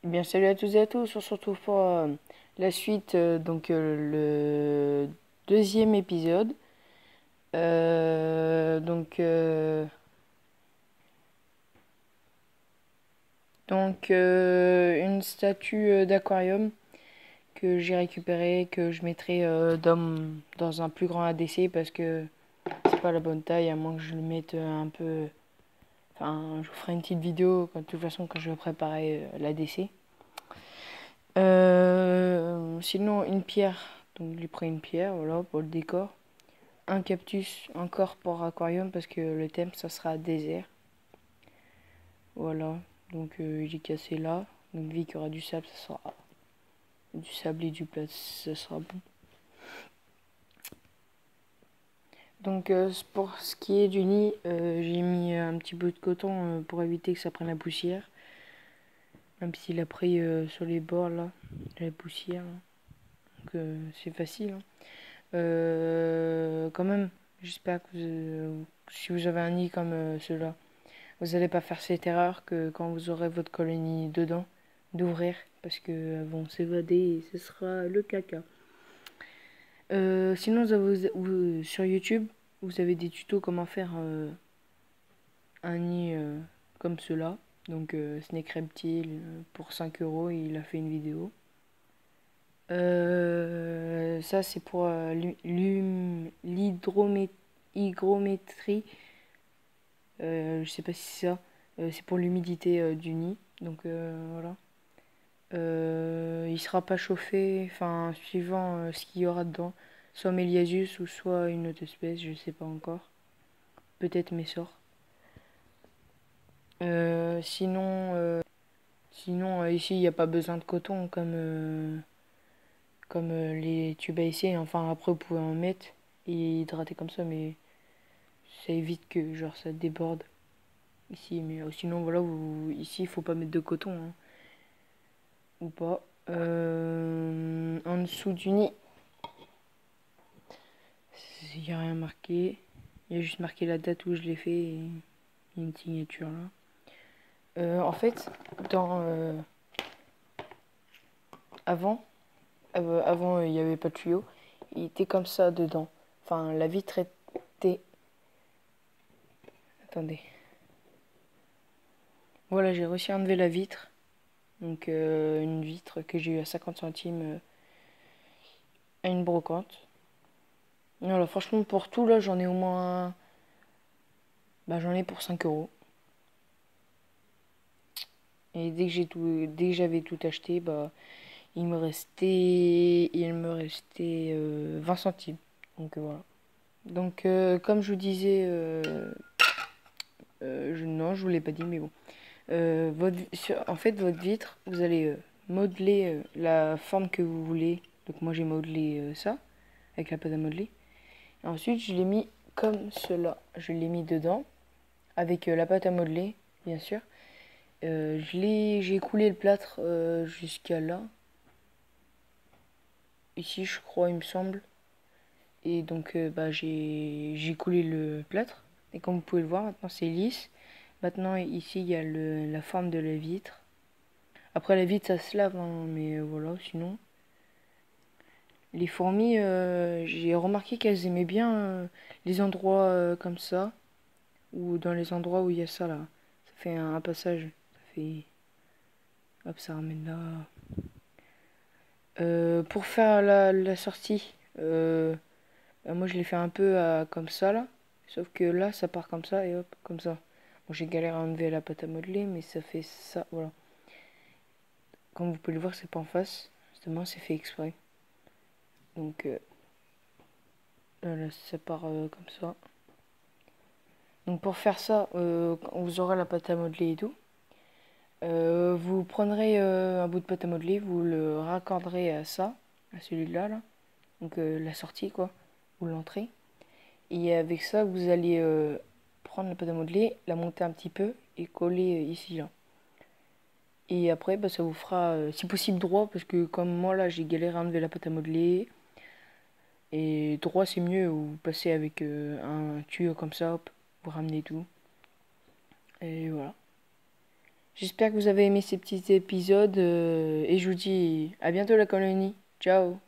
Eh bien, salut à tous et à tous. On se retrouve pour la suite, le deuxième épisode. Euh, donc, euh, une statue d'aquarium que j'ai récupérée, que je mettrai dans un plus grand ADC parce que c'est pas la bonne taille, à moins que je le mette un peu. Enfin, je vous ferai une petite vidéo de toute façon quand je vais préparer l'ADC. Sinon, une pierre. Donc, j'ai pris une pierre, voilà, pour le décor. Un cactus encore pour aquarium parce que le thème, ça sera désert. Voilà. Donc, j'ai cassé là. Donc, vu qu'il y aura du sable, ça sera du sable et du plat, ça sera bon. Donc, pour ce qui est du nid, j'ai mis un petit peu de coton pour éviter que ça prenne la poussière. Même s'il a pris sur les bords là, la poussière. Là. Donc, c'est facile. Hein. Quand même, j'espère que si vous avez un nid comme cela, vous n'allez pas faire cette erreur que quand vous aurez votre colonie dedans, d'ouvrir parce qu'elles vont s'évader et ce sera le caca. Sinon, sur YouTube, vous avez des tutos comment faire un nid comme cela. Donc, Snake Reptile pour 5 €, il a fait une vidéo. Ça, c'est pour l'hygrométrie. Je sais pas si c'est ça. C'est pour l'humidité du nid. Donc voilà. Il sera pas chauffé, enfin, suivant ce qu'il y aura dedans. Soit Méliasius ou soit une autre espèce, je sais pas encore. Peut-être Messor. Sinon, ici, il n'y a pas besoin de coton comme les tubes à essai. Enfin, après, vous pouvez en mettre et hydrater comme ça, mais ça évite que genre ça déborde ici. Mais sinon, voilà, ici, il faut pas mettre de coton hein, ou pas. En dessous du nid, il n'y a rien marqué. Il y a juste marqué la date où je l'ai fait et une signature là. En fait, dans avant, il n'y avait pas de tuyau. Il était comme ça dedans. Enfin, la vitre était. Attendez. Voilà, j'ai réussi à enlever la vitre. Donc, une vitre que j'ai eu à 50 centimes à une brocante. Voilà, franchement, pour tout là, j'en ai au moins. Bah, j'en ai pour 5 €. Et dès que j'avais tout acheté, bah, il me restait 20 centimes. Donc voilà. Donc comme je vous disais, non, je vous l'ai pas dit, mais bon. En fait, votre vitre, vous allez modeler la forme que vous voulez. Donc moi j'ai modelé ça avec la pâte à modeler. Et ensuite je l'ai mis comme cela. Je l'ai mis dedans avec la pâte à modeler, bien sûr. J'ai coulé le plâtre jusqu'à là. Ici, je crois, il me semble. Et donc, bah, j'ai coulé le plâtre. Et comme vous pouvez le voir, maintenant c'est lisse. Maintenant, ici, il y a la forme de la vitre. Après, la vitre, ça se lave, hein, mais voilà, sinon. Les fourmis, j'ai remarqué qu'elles aimaient bien les endroits comme ça. Ou dans les endroits où il y a ça, là. Ça fait un passage. Ça fait... Hop, ça ramène là. Pour faire la sortie, moi je l'ai fait un peu comme ça là. Sauf que là, ça part comme ça et hop, comme ça. Bon, j'ai galéré à enlever la pâte à modeler, mais ça fait ça, voilà. Comme vous pouvez le voir, c'est pas en face. Justement, c'est fait exprès. Donc, là, ça part comme ça. Donc, pour faire ça, quand vous aurez la pâte à modeler et tout. Vous prendrez un bout de pâte à modeler, vous le raccorderez à ça, à celui-là, là. Donc, la sortie, quoi, ou l'entrée. Et avec ça, vous allez prendre la pâte à modeler, la monter un petit peu et coller ici, là. Et après, bah, ça vous fera, si possible, droit, parce que comme moi, là, j'ai galéré à enlever la pâte à modeler. Et droit, c'est mieux, vous passez avec un tuyau comme ça, hop, vous ramenez tout. Et voilà. J'espère que vous avez aimé ces petits épisodes et je vous dis à bientôt la colonie. Ciao.